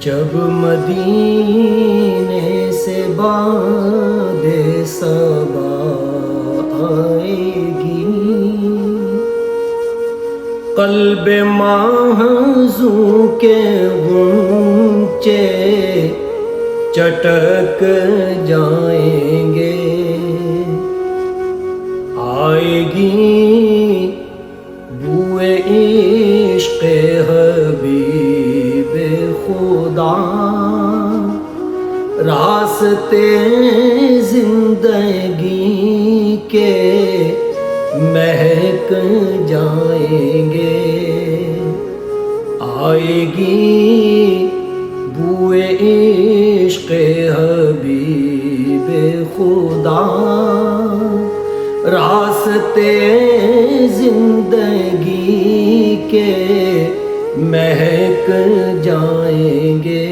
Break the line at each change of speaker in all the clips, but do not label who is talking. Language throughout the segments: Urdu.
جب مدینے سے باد صبا آئے گی، قلب محزوں کے غنچے چٹک جائیں گے، آئے گی بوئے عشق حبیب خدا، راستے زندگی کے مہک جائیں گے، آئے گی بوئے عشق حبیب خدا، راستے زندگی کے مہک جائیں گے۔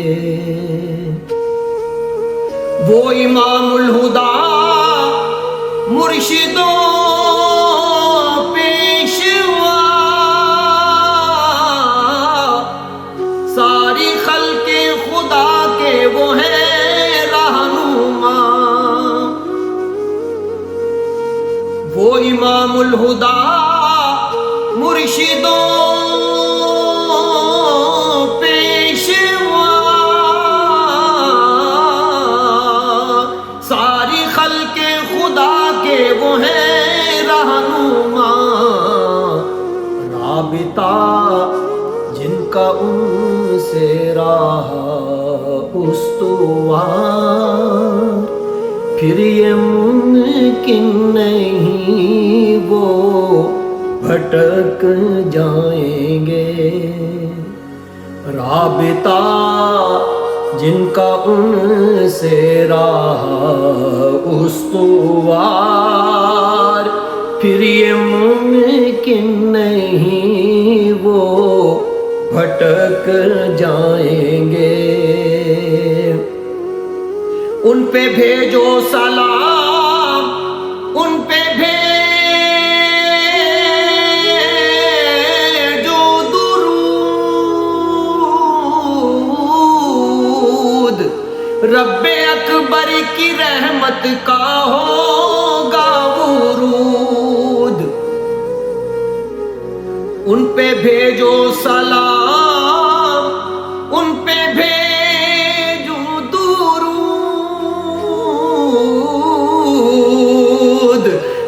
وہ امام الہدا مرشدوں پیشوا، ساری خلق خدا کے وہ ہیں رہنما، وہ امام الہدا مرشدوں پیشوا، ساری خلق خدا کے وہ ہیں رہنما، رابطہ جن کا ان سے رہا استوار، پھر یہ ممکن نہیں وہ بھٹک جائیں گے، رابطہ جن کا ان سے رہا استوار، پھر یہ ممکن نہیں وہ بھٹک جائیں گے۔ ان پہ بھیجو سلام، ان پہ بھیجو درود، رب اکبر کی رحمت کا ہوگا ورود، ان پہ بھیجو سلام، ان پہ بھیجو درود،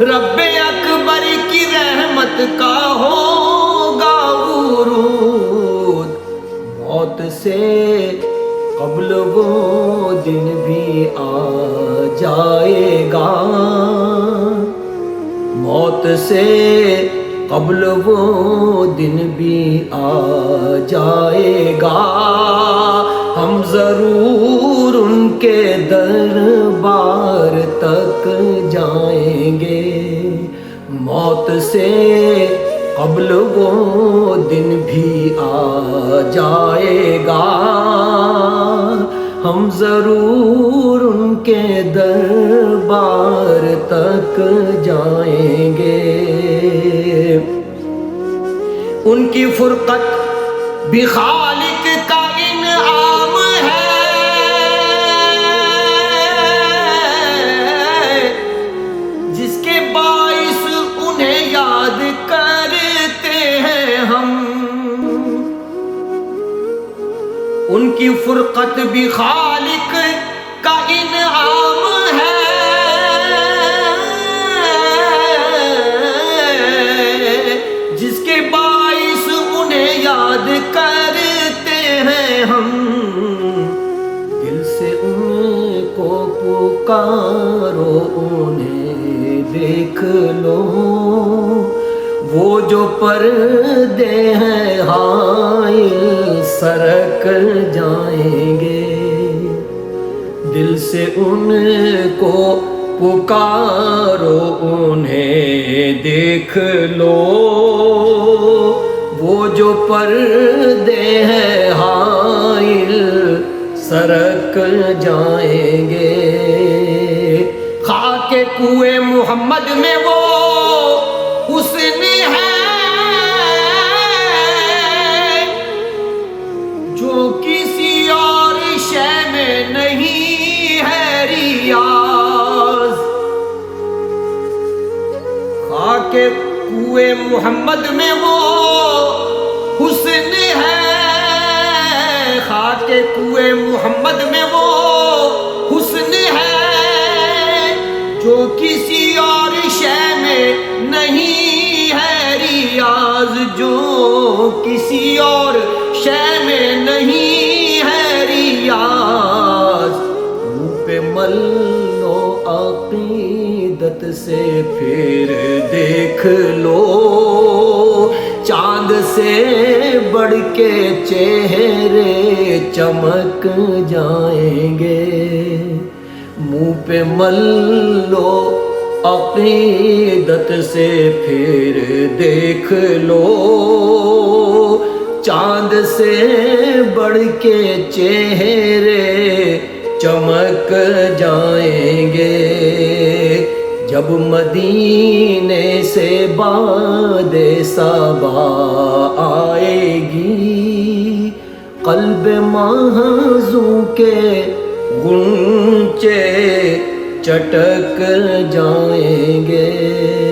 رب اکبر کی رحمت کا ہوگا ورود، موت سے قبل وہ دن بھی آ جائے گا، موت سے قبل وہ دن بھی آ جائے گا، ہم ضرور ان کے دربار تک جائیں گے، موت سے قبل وہ دن بھی آ جائے گا، ہم ضرور ان کے دربار تک جائیں گے۔ ان کی فرقت بھی خالق کا انعام ہے، جس کے باعث انہیں یاد کرتے ہیں ہم، ان کی فرقت بھی خالق کا انعام ہے، جس کے باعث انہیں یاد کرتے ہیں ہم، دل سے ان کو پکارو انہیں دیکھ لو، وہ جو پردے ہیں حائل سرک جائیں گے، دل سے ان کو پکارو انہیں دیکھ لو، وہ جو پردے ہیں حائل سرک جائیں گے، خاک کوئے محمد میں وہ حسن ہے جو کسی اور نہیں ہے ریاض، خاک کوئے محمد میں وہ حسن ہے، خاک کوئے محمد میں وہ حسن ہے جو کسی اور شے میں نہیں ہے ریاض، جو کسی اور شے میں نہیں ہے ریاض۔ منہ پہ مل لو عقیدت سے پھر دیکھ لو، چاند سے بڑھ کے چہرے چمک جائیں گے۔ منہ پہ مل لو عقیدت سے پھر دیکھ لو، چاند سے بڑھ کے چہرے چمک جائیں گے۔ جب مدینے سے باد صبا آئے گی، قلب محزوں کے غنچے چٹک جائیں گے۔